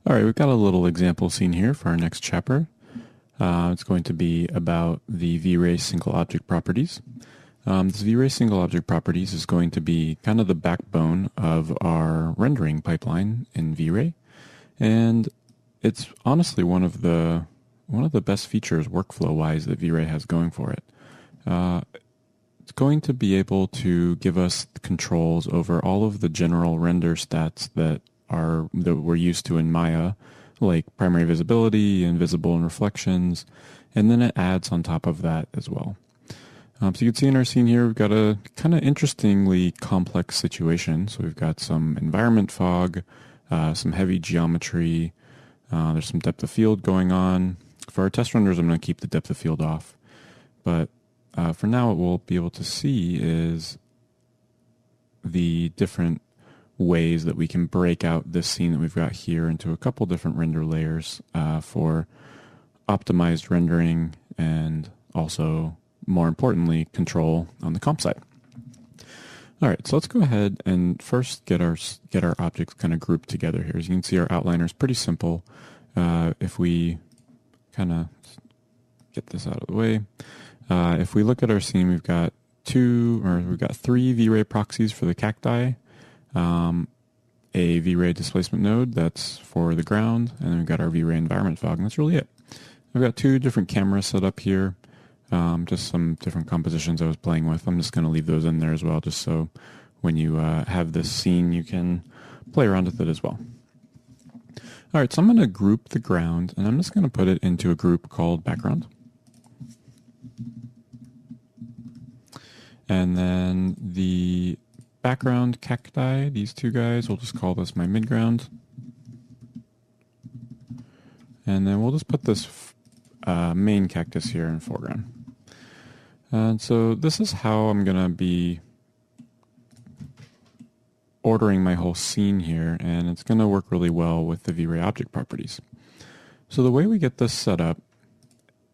All right, we've got a little example scene here for our next chapter. It's going to be about the V-Ray single object properties. This V-Ray single object properties is going to be kind of the backbone of our rendering pipeline in V-Ray, and it's honestly one of the best features workflow-wise that V-Ray has going for it. It's going to be able to give us controls over all of the general render stats that we're used to in Maya, like primary visibility, invisible, and reflections, and then it adds on top of that as well. So you can see in our scene here, we've got a kind of interestingly complex situation. So we've got some environment fog, some heavy geometry, there's some depth of field going on. For our test renders, I'm going to keep the depth of field off, but for now what we'll be able to see is the different ways that we can break out this scene that we've got here into a couple different render layers for optimized rendering and also, more importantly, control on the comp side. All right, so let's go ahead and first get our objects kind of grouped together here. As you can see, our outliner is pretty simple. If we kind of get this out of the way, if we look at our scene, we've got three V-Ray proxies for the cacti, a V-Ray displacement node that's for the ground, and then we've got our V-Ray environment fog, and that's really it. I've got two different cameras set up here, just some different compositions I was playing with. I'm just going to leave those in there as well, just so when you have this scene, you can play around with it as well. All right, so I'm going to group the ground, and I'm just going to put it into a group called background. And then the background cacti, these two guys, we'll just call this my midground. And then we'll just put this main cactus here in foreground. And so this is how I'm going to be ordering my whole scene here, and it's going to work really well with the V-Ray object properties. So the way we get this set up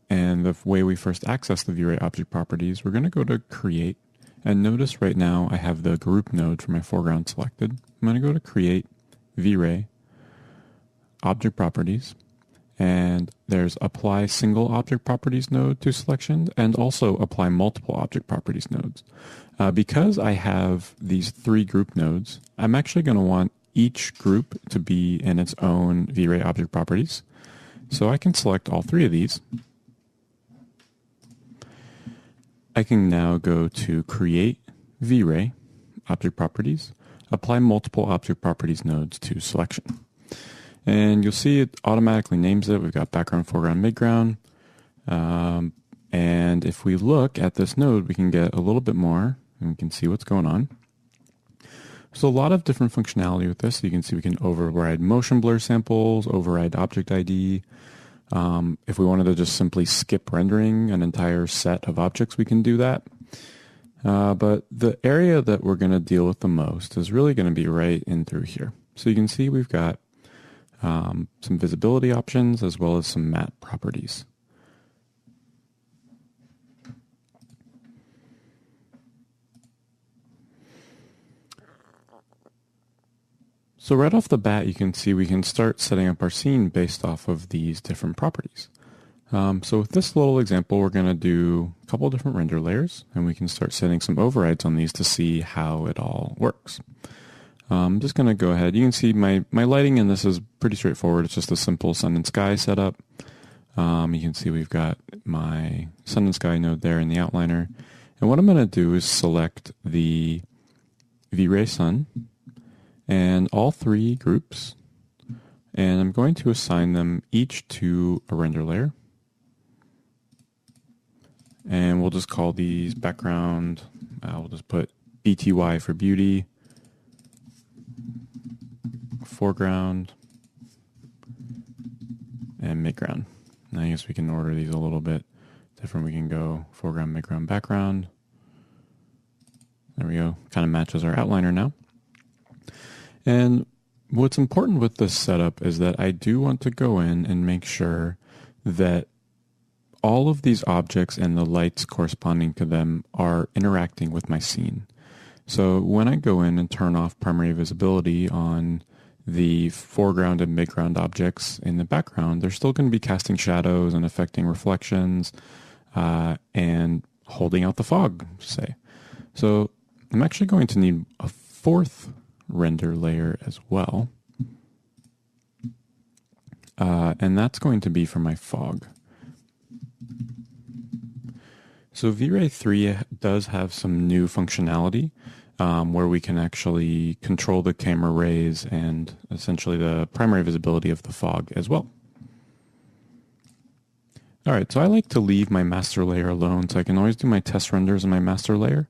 and the way we first access the V-Ray object properties, we're going to go to Create. And notice right now I have the group node for my foreground selected. I'm going to go to Create, V-Ray, Object Properties, and there's Apply Single Object Properties node to selection, and also Apply Multiple Object Properties nodes. Because I have these three group nodes, I'm actually going to want each group to be in its own V-Ray object properties. So I can select all three of these. I can now go to Create V-Ray Object Properties, Apply Multiple Object Properties nodes to selection. And you'll see it automatically names it. We've got background, foreground, midground. And if we look at this node, we can get a little bit more and we can see what's going on. So a lot of different functionality with this. You can see we can override motion blur samples, override object ID. If we wanted to just simply skip rendering an entire set of objects, we can do that. But the area that we're going to deal with the most is really going to be right in through here. So you can see we've got some visibility options as well as some matte properties. So right off the bat, you can see we can start setting up our scene based off of these different properties. So with this little example, we're going to do a couple different render layers, and we can start setting some overrides on these to see how it all works. I'm just going to go ahead. You can see my lighting in this is pretty straightforward. It's just a simple sun and sky setup. You can see we've got my sun and sky node there in the outliner. And what I'm going to do is select the V-Ray sun and all three groups, and I'm going to assign them each to a render layer. And we'll just call these background, we'll just put BTY for beauty, foreground, and midground. And I guess we can order these a little bit different. We can go foreground, midground, background. There we go, kind of matches our outliner now. And what's important with this setup is that I do want to go in and make sure that all of these objects and the lights corresponding to them are interacting with my scene. So when I go in and turn off primary visibility on the foreground and midground objects in the background, they're still going to be casting shadows and affecting reflections and holding out the fog, say. So I'm actually going to need a fourth render layer as well. And that's going to be for my fog. So V-Ray 3 does have some new functionality where we can actually control the camera rays and essentially the primary visibility of the fog as well. All right, so I like to leave my master layer alone, so I can always do my test renders in my master layer.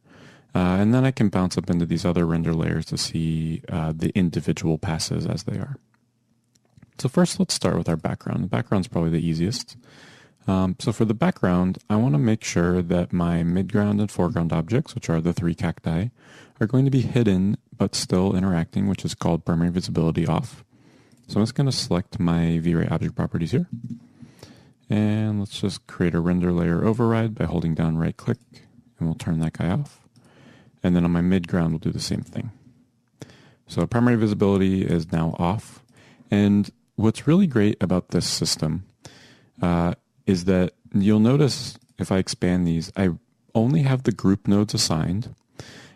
And then I can bounce up into these other render layers to see the individual passes as they are. So first, let's start with our background. The background's probably the easiest. So for the background, I want to make sure that my midground and foreground objects, which are the three cacti, are going to be hidden but still interacting, which is called primary visibility off. So I'm just going to select my V-Ray object properties here. And let's just create a render layer override by holding down right click, and we'll turn that guy off. And then on my midground, we'll do the same thing. So primary visibility is now off. And what's really great about this system is that you'll notice if I expand these, I only have the group nodes assigned.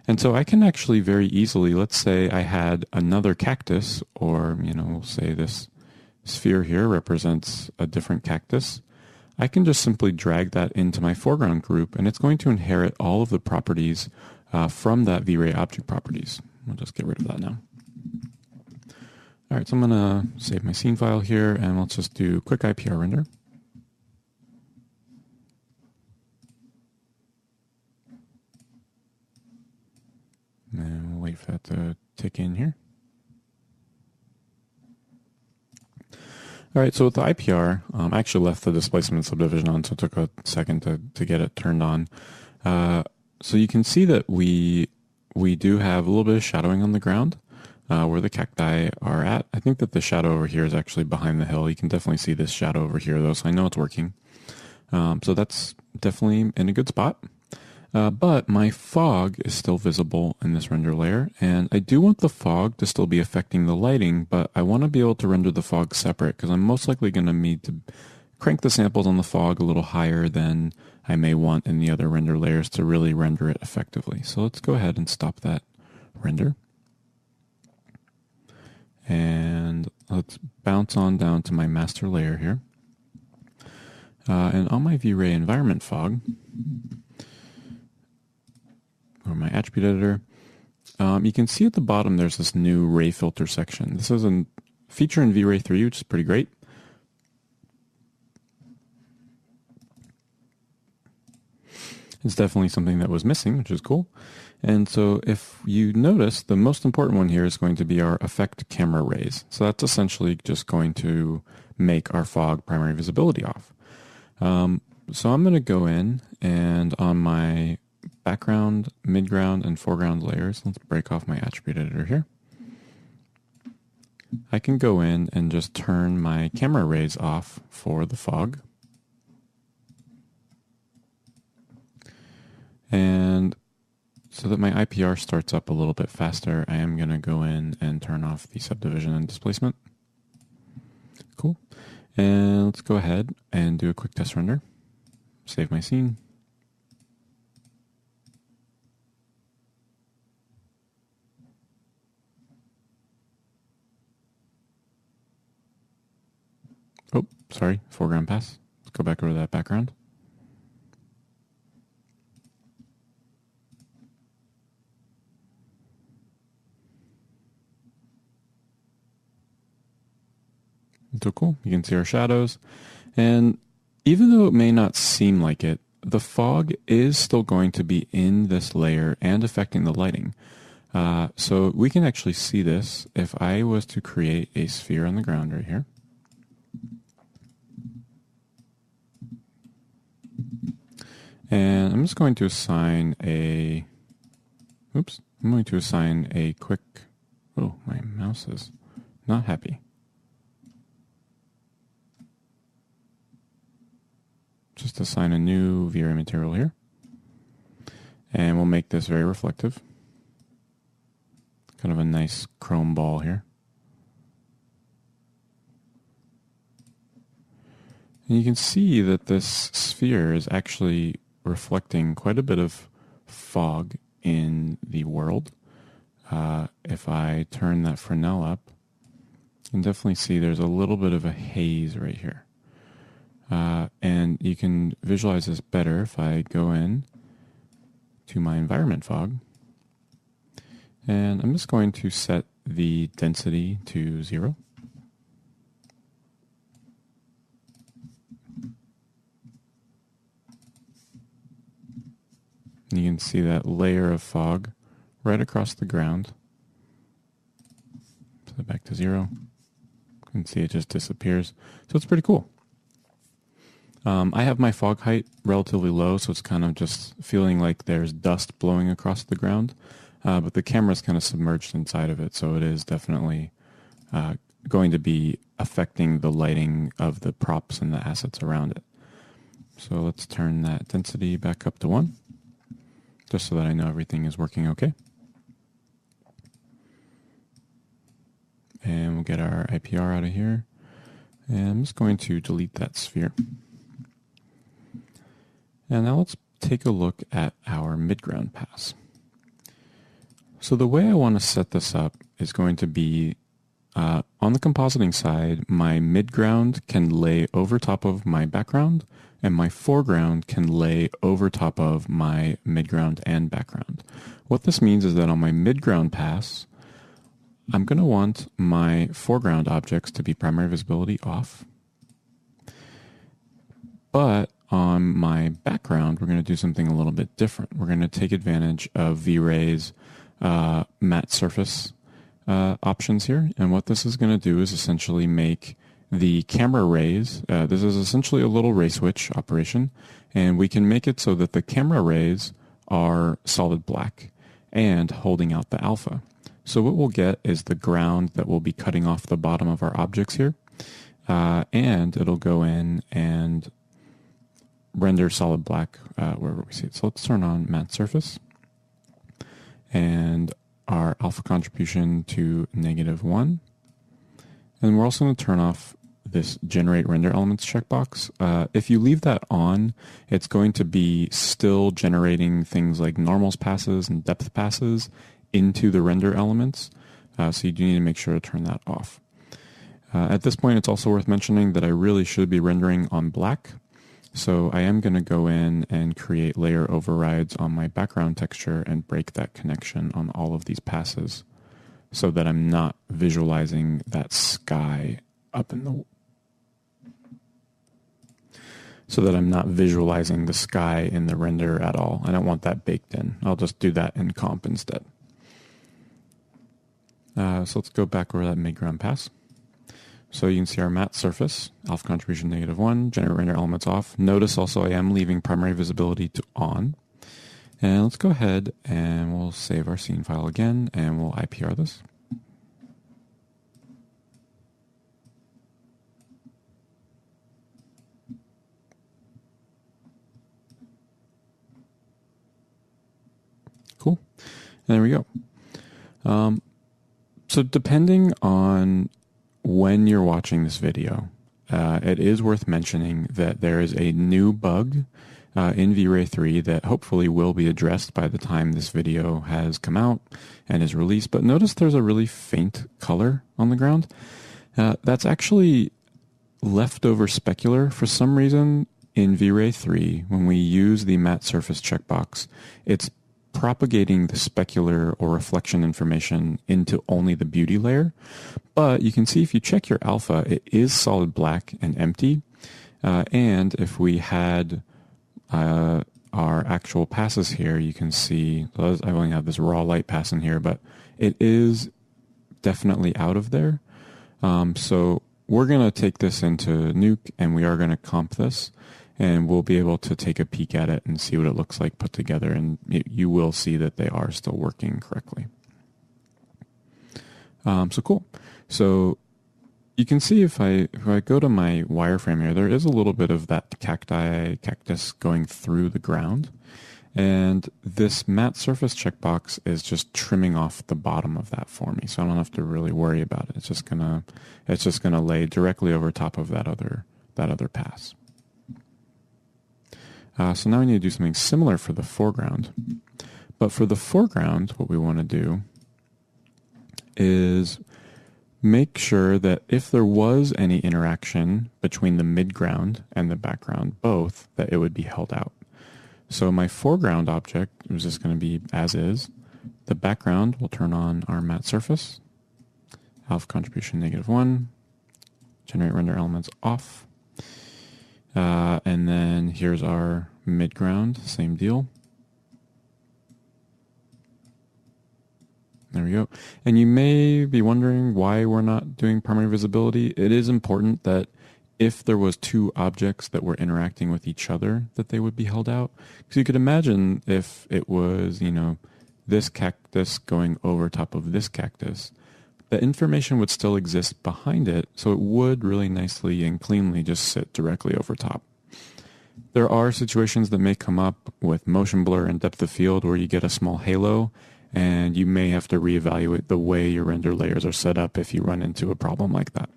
And so I can actually very easily, let's say I had another cactus, or, we'll say this sphere here represents a different cactus. I can just simply drag that into my foreground group, and it's going to inherit all of the properties from that V-Ray object properties. We'll just get rid of that now. All right, so I'm going to save my scene file here, and let's just do quick IPR render. And we'll wait for that to tick in here. All right, so with the IPR, I actually left the displacement subdivision on, so it took a second to get it turned on. So you can see that we do have a little bit of shadowing on the ground where the cacti are at. I think that the shadow over here is actually behind the hill. You can definitely see this shadow over here, though, so I know it's working. So that's definitely in a good spot. But my fog is still visible in this render layer, and I do want the fog to still be affecting the lighting, but I want to be able to render the fog separate because I'm most likely going to need to crank the samples on the fog a little higher than I may want in the other render layers to really render it effectively. So let's go ahead and stop that render. And let's bounce on down to my master layer here. And on my V-Ray environment fog, or my attribute editor, you can see at the bottom there's this new ray filter section. This is a feature in V-Ray 3, which is pretty great. It's definitely something that was missing, which is cool. And so if you notice, the most important one here is going to be our affect camera rays. So that's essentially just going to make our fog primary visibility off. So I'm going to go in and on my background, midground, and foreground layers, let's break off my attribute editor here. I can go in and just turn my camera rays off for the fog. And so that my IPR starts up a little bit faster, I am going to go in and turn off the subdivision and displacement. Cool. And let's go ahead and do a quick test render. Save my scene. Oh, sorry, foreground pass. Let's go back over to that background. So cool, you can see our shadows. And even though it may not seem like it, the fog is still going to be in this layer and affecting the lighting. So we can actually see this if I was to create a sphere on the ground right here. And I'm just going to assign a, I'm going to assign a quick, oh, my mouse is not happy. Just assign a new V-Ray material here. And we'll make this very reflective. Kind of a nice chrome ball here. And you can see that this sphere is actually reflecting quite a bit of fog in the world. If I turn that Fresnel up, you can definitely see there's a little bit of a haze right here. And you can visualize this better if I go in to my environment fog. And I'm just going to set the density to 0. And you can see that layer of fog right across the ground. Set it back to 0. You can see it just disappears. So it's pretty cool. I have my fog height relatively low, so it's kind of just feeling like there's dust blowing across the ground. But the camera's kind of submerged inside of it, so it is definitely going to be affecting the lighting of the props and the assets around it. So let's turn that density back up to 1, just so that I know everything is working okay. And we'll get our IPR out of here. And I'm just going to delete that sphere. And now let's take a look at our midground pass. So the way I want to set this up is going to be on the compositing side, my midground can lay over top of my background, and my foreground can lay over top of my midground and background. What this means is that on my midground pass, I'm going to want my foreground objects to be primary visibility off. But on my background, we're going to do something a little bit different. We're going to take advantage of V-Ray's matte surface options here. And what this is going to do is essentially make the camera rays, this is essentially a little ray switch operation, and we can make it so that the camera rays are solid black and holding out the alpha. So what we'll get is the ground that will be cutting off the bottom of our objects here, and it'll go in and render solid black wherever we see it. So let's turn on matte surface and our alpha contribution to -1. And we're also going to turn off this generate render elements checkbox. If you leave that on, it's going to be still generating things like normals passes and depth passes into the render elements. So you do need to make sure to turn that off. At this point, it's also worth mentioning that I really should be rendering on black. So I am going to go in and create layer overrides on my background texture and break that connection on all of these passes so that I'm not visualizing that sky up in the... So that I'm not visualizing the sky in the render at all. I don't want that baked in. I'll just do that in comp instead. So let's go back over that midground pass. So you can see our matte surface, alpha contribution -1, generate render elements off. Notice also I am leaving primary visibility to on. And let's go ahead and we'll save our scene file again and we'll IPR this. Cool. And there we go. So depending on when you're watching this video, it is worth mentioning that there is a new bug in V-Ray 3 that hopefully will be addressed by the time this video has come out and is released. But notice there's a really faint color on the ground. That's actually leftover specular. For some reason in V-Ray 3, when we use the matte surface checkbox, it's propagating the specular or reflection information into only the beauty layer. But you can see if you check your alpha, it is solid black and empty. And if we had our actual passes here, you can see, I only have this raw light pass in here, but it is definitely out of there. So we're going to take this into Nuke and we are going to comp this. And we'll be able to take a peek at it and see what it looks like put together. And you will see that they are still working correctly. So cool. So you can see if I go to my wireframe here, there is a little bit of that cactus going through the ground. And this matte surface checkbox is just trimming off the bottom of that for me. So I don't have to really worry about it. It's just gonna lay directly over top of that other pass. So now we need to do something similar for the foreground. But for the foreground, what we want to do is make sure that if there was any interaction between the midground and the background, both, that it would be held out. So my foreground object is just going to be as is. The background will turn on our matte surface. Alpha contribution -1. Generate render elements off. And then here's our midground, same deal. There we go. And you may be wondering why we're not doing primary visibility. It is important that if there was two objects that were interacting with each other, that they would be held out. Because you could imagine if it was, this cactus going over top of this cactus, the information would still exist behind it, so it would really nicely and cleanly just sit directly over top. There are situations that may come up with motion blur and depth of field where you get a small halo, and you may have to reevaluate the way your render layers are set up if you run into a problem like that.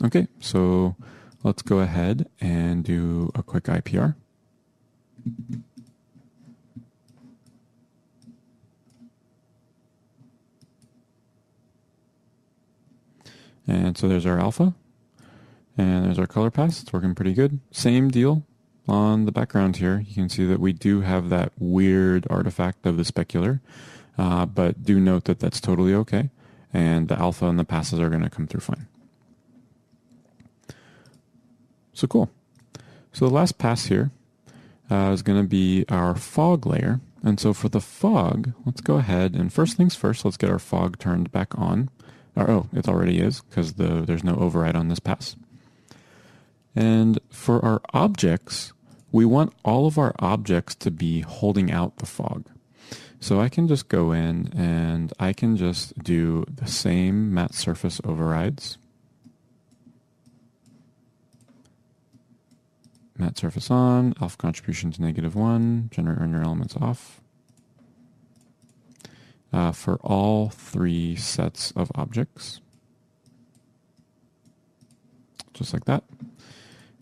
Okay, so let's go ahead and do a quick IPR. And so there's our alpha, and there's our color pass. It's working pretty good. Same deal on the background here. You can see that we do have that weird artifact of the specular, but do note that that's totally okay, and the alpha and the passes are going to come through fine. So cool. So the last pass here is going to be our fog layer. And so for the fog, let's go ahead and first things first, let's get our fog turned back on. Oh, it already is because there's no override on this pass. And for our objects, we want all of our objects to be holding out the fog. So I can just go in and I can just do the same matte surface overrides. Matte surface on, alpha contribution to -1, generate render elements off. For all three sets of objects. Just like that.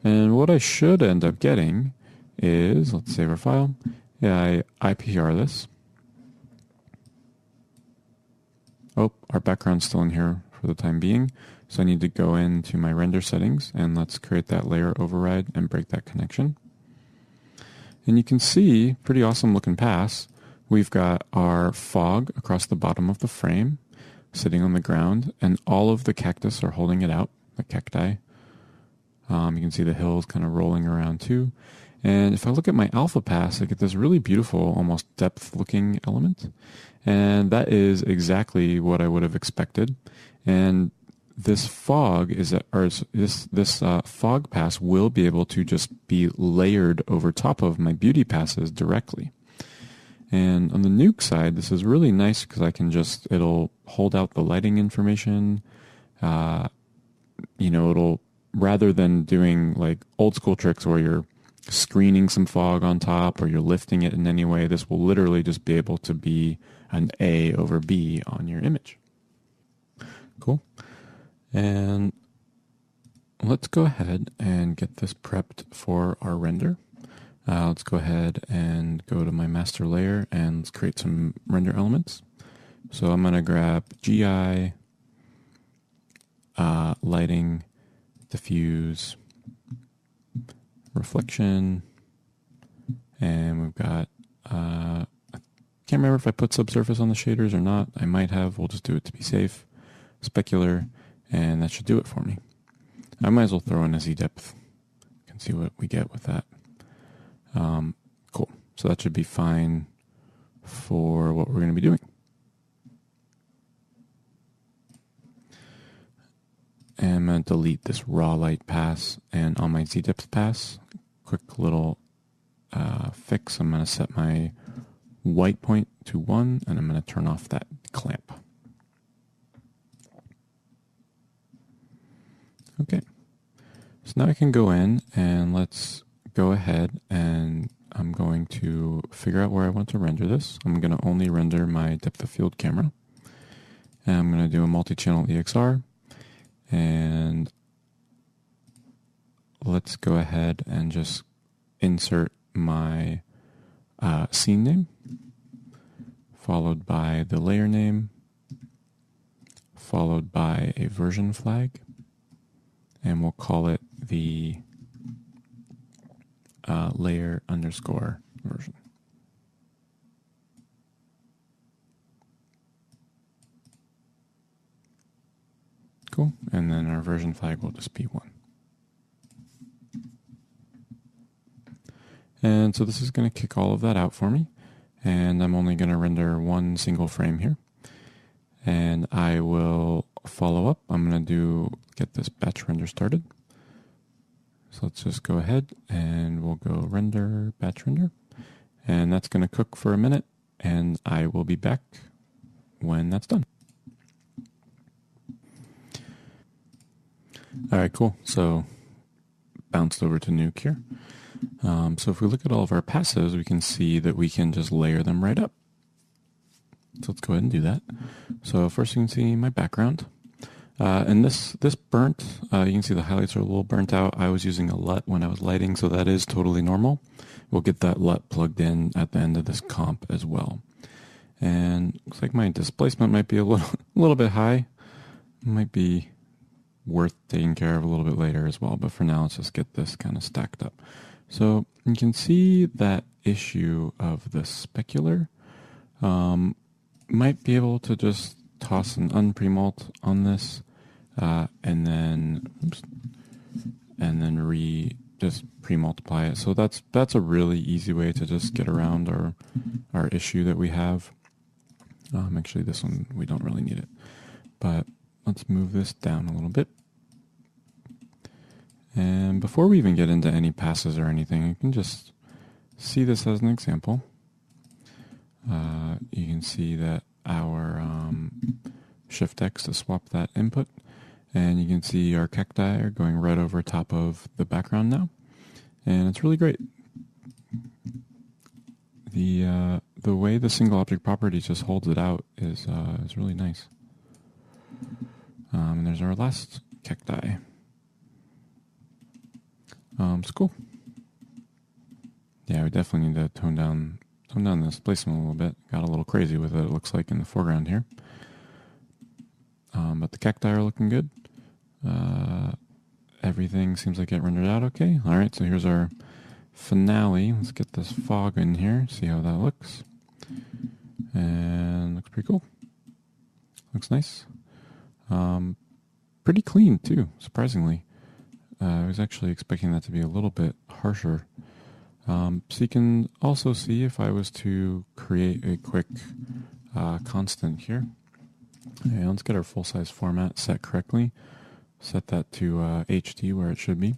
And what I should end up getting is, let's save our file. Yeah, I IPR this. Oh, our background's still in here for the time being. So I need to go into my render settings and let's create that layer override and break that connection. And you can see, pretty awesome looking pass. We've got our fog across the bottom of the frame sitting on the ground, and all of the cactus are holding it out, the cacti. You can see the hills kind of rolling around too. And if I look at my alpha pass, I get this really beautiful, almost depth looking element. And that is exactly what I would have expected. And this fog this fog pass will be able to just be layered over top of my beauty passes directly. And on the Nuke side, this is really nice because I can it'll hold out the lighting information. It'll, rather than doing like old school tricks where you're screening some fog on top or you're lifting it in any way, this will literally just be able to be an A over B on your image. Cool. And let's go ahead and get this prepped for our render. Let's go ahead and go to my master layer and let's create some render elements. So I'm going to grab GI, lighting, diffuse, reflection, and we've got, I can't remember if I put subsurface on the shaders or not. I might have. We'll just do it to be safe. Specular, and that should do it for me. I might as well throw in a Z-depth. You can see what we get with that. Cool. So that should be fine for what we're going to be doing. And I'm going to delete this raw light pass, and on my Z-depth pass, quick little fix. I'm going to set my white point to 1, and I'm going to turn off that clamp. Okay. So now I can go in and let's go ahead and I'm going to figure out where I want to render this. I'm going to only render my depth of field camera. And I'm going to do a multi-channel EXR. And let's go ahead and just insert my scene name, followed by the layer name, followed by a version flag, and we'll call it the layer underscore version. Cool. And then our version flag will just be 1. And so this is going to kick all of that out for me. And I'm only going to render one single frame here. And I will follow up. I'm going to get this batch render started. So let's just go ahead and we'll go render, batch render. And that's going to cook for a minute. And I will be back when that's done. All right, cool. So bounced over to Nuke here. So if we look at all of our passives, we can see that we can just layer them right up. So let's go ahead and do that. So first you can see my background. And this burnt, you can see the highlights are a little burnt out. I was using a LUT when I was lighting, so that is totally normal. We'll get that LUT plugged in at the end of this comp as well. And looks like my displacement might be a little bit high. Might be worth taking care of a little bit later as well, but for now let's just get this kind of stacked up. So you can see that issue of the specular. Might be able to just toss an unpremult on this, and then just pre-multiply it. So that's a really easy way to just get around our issue that we have. Actually, this one we don't really need it, but let's move this down a little bit. And before we even get into any passes or anything, you can just see this as an example. You can see that our Shift X to swap that input, and you can see our cacti are going right over top of the background now, and it's really great. The way the single object property just holds it out is really nice. And there's our last cacti. It's cool. Yeah, we definitely need to tone down the displacement a little bit. Got a little crazy with it looks like in the foreground here. But the cacti are looking good. Everything seems like it rendered out okay. All right, so here's our finale. Let's get this fog in here, see how that looks. And looks pretty cool. Looks nice. Pretty clean too, surprisingly. I was actually expecting that to be a little bit harsher. So you can also see if I was to create a quick constant here. Okay, let's get our full size format set correctly. Set that to HD where it should be.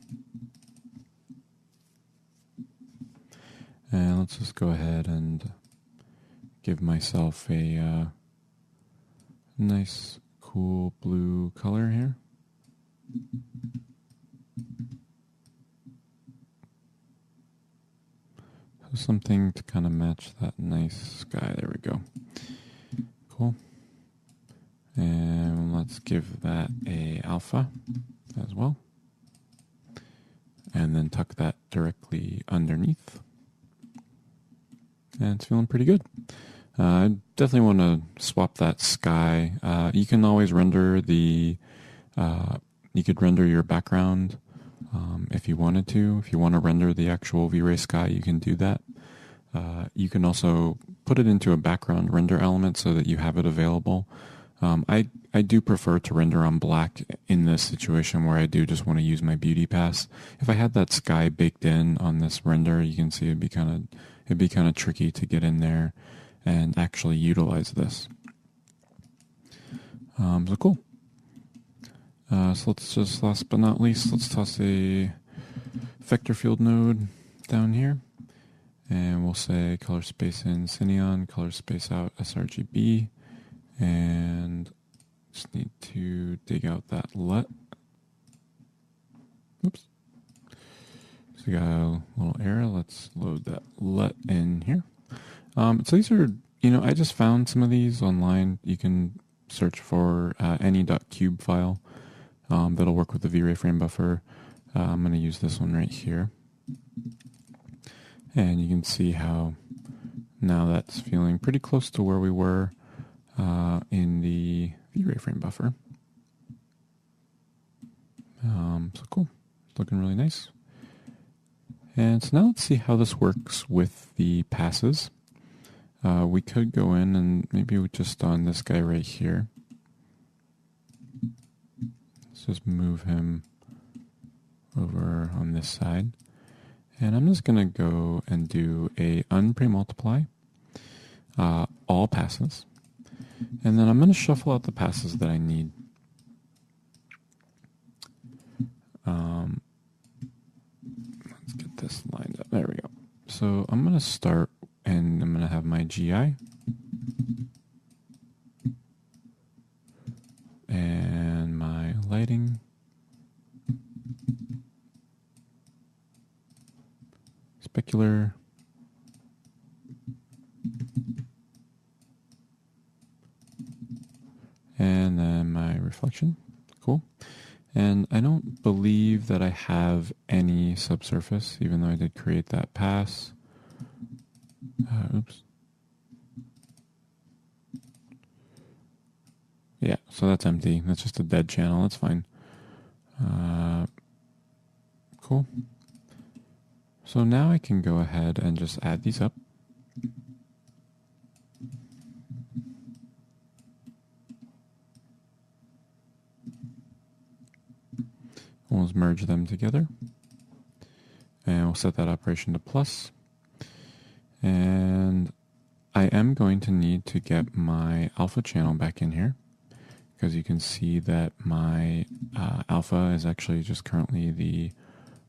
And let's just go ahead and give myself a nice cool blue color here. So something to kind of match that nice sky. There we go. Cool. And let's give that a alpha as well. And then tuck that directly underneath. And it's feeling pretty good. I definitely want to swap that sky. You can always render you could render your background if you wanted to. If you want to render the actual V-Ray sky, you can do that. You can also put it into a background render element so that you have it available. I do prefer to render on black in this situation where I do just want to use my beauty pass. If I had that sky baked in on this render, you can see it'd be kind of tricky to get in there and actually utilize this. So cool. So let's just, last but not least, let's toss a vector field node down here. And we'll say color space in Cineon, color space out sRGB. And just need to dig out that LUT. Oops. So we got a little error. Let's load that LUT in here. So these are, I just found some of these online. You can search for any .cube file that'll work with the V-Ray frame buffer. I'm going to use this one right here. And you can see how now that's feeling pretty close to where we were in the V-Ray frame buffer. So cool. It's looking really nice. And so now let's see how this works with the passes. We could go in and maybe just on this guy right here. Let's just move him over on this side. And I'm just going to go and do a unpremultiply all passes. And then I'm going to shuffle out the passes that I need. Let's get this lined up. There we go. So I'm going to start and I'm going to have my GI. And my lighting. Specular. And then my reflection. Cool. And I don't believe that I have any subsurface, even though I did create that pass. Oops. Yeah, so that's empty. That's just a dead channel. That's fine. Cool. So now I can go ahead and just add these up. We'll just merge them together. And we'll set that operation to plus. And I am going to need to get my alpha channel back in here, because you can see that my alpha is actually just currently the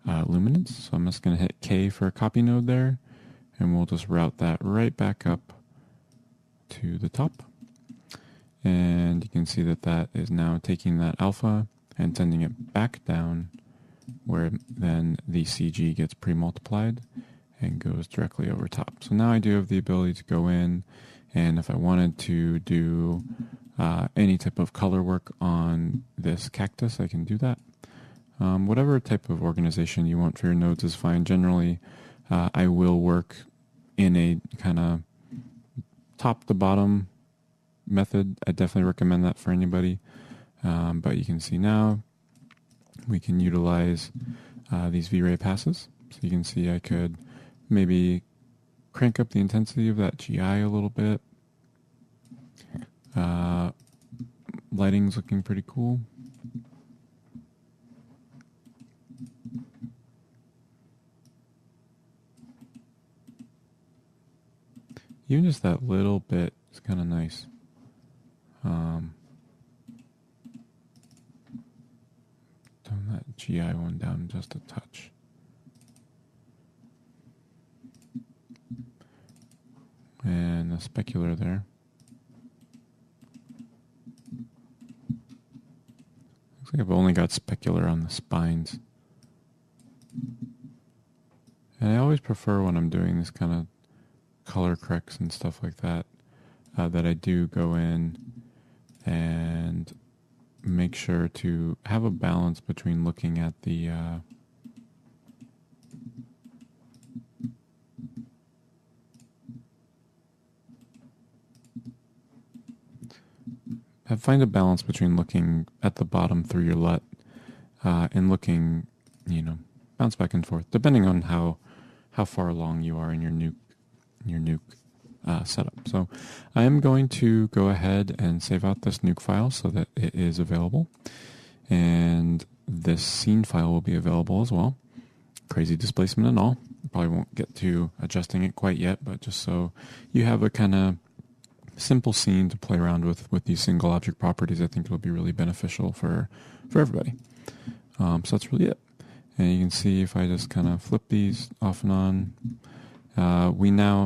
luminance. So I'm just going to hit K for a copy node there, and we'll just route that right back up to the top. And you can see that that is now taking that alpha and sending it back down, where then the CG gets pre-multiplied and goes directly over top. So now I do have the ability to go in, and if I wanted to do any type of color work on this cactus, I can do that. Whatever type of organization you want for your nodes is fine. Generally, I will work in a kind of top to bottom method. I definitely recommend that for anybody. But you can see now we can utilize these V-Ray passes. So you can see I could maybe crank up the intensity of that GI a little bit. Lighting's looking pretty cool. Even just that little bit is kind of nice. Tone that GI one down just a touch. And the specular there. Looks like I've only got specular on the spines. And I always prefer when I'm doing this kind of color corrects and stuff like that, that I do go in and make sure to have a balance between looking at the find a balance between looking at the bottom through your LUT and looking, bounce back and forth, depending on how far along you are in your nuke setup. So I am going to go ahead and save out this nuke file so that it is available. And this scene file will be available as well. Crazy displacement and all. Probably won't get to adjusting it quite yet, but just so you have a kind of simple scene to play around with these single object properties, I think it'll be really beneficial for everybody. So that's really it. And you can see if I just kind of flip these off and on,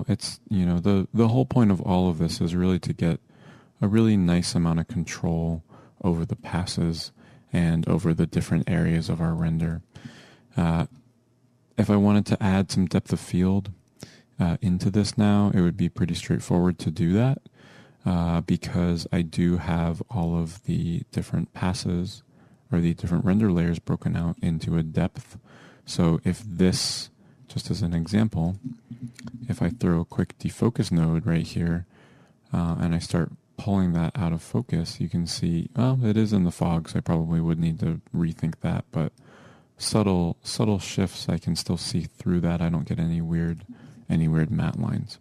it's, the whole point of all of this is really to get a really nice amount of control over the passes and over the different areas of our render. If I wanted to add some depth of field into this now, it would be pretty straightforward to do that because I do have all of the different passes or the different render layers broken out into a depth. So if this, just as an example, if I throw a quick defocus node right here, and I start pulling that out of focus, you can see, well, it is in the fog, so I probably would need to rethink that, but subtle shifts, I can still see through that. I don't get any weird matte lines.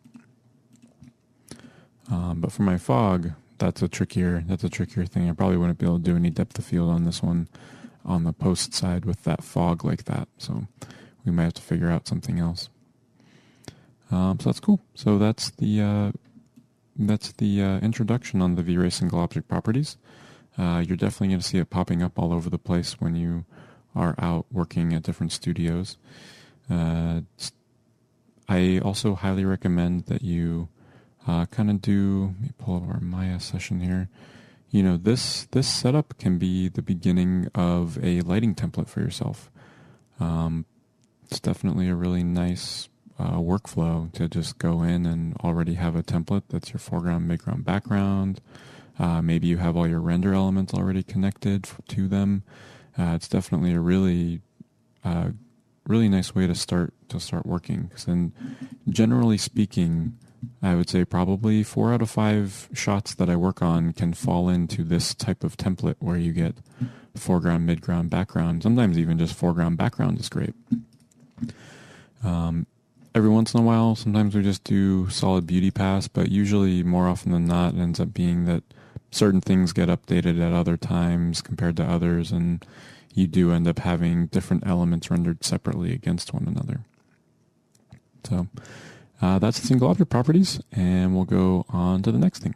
But for my fog, that's a trickier thing. I probably wouldn't be able to do any depth of field on this one on the post side with that fog like that. So we might have to figure out something else. So that's cool. So that's the introduction on the V-Ray single object properties. You're definitely going to see it popping up all over the place when you are out working at different studios. I also highly recommend that you kind of do, let me pull up our Maya session here. You know, this setup can be the beginning of a lighting template for yourself. It's definitely a really nice workflow to just go in and already have a template that's your foreground, midground, background. Maybe you have all your render elements already connected to them. It's definitely a really nice way to start working. Because then, generally speaking, I would say probably 4 out of 5 shots that I work on can fall into this type of template where you get foreground, midground, background. Sometimes even just foreground, background is great. Every once in a while, sometimes we just do solid beauty pass, but usually more often than not, it ends up being that certain things get updated at other times compared to others, and you do end up having different elements rendered separately against one another. So that's the single object properties, and we'll go on to the next thing.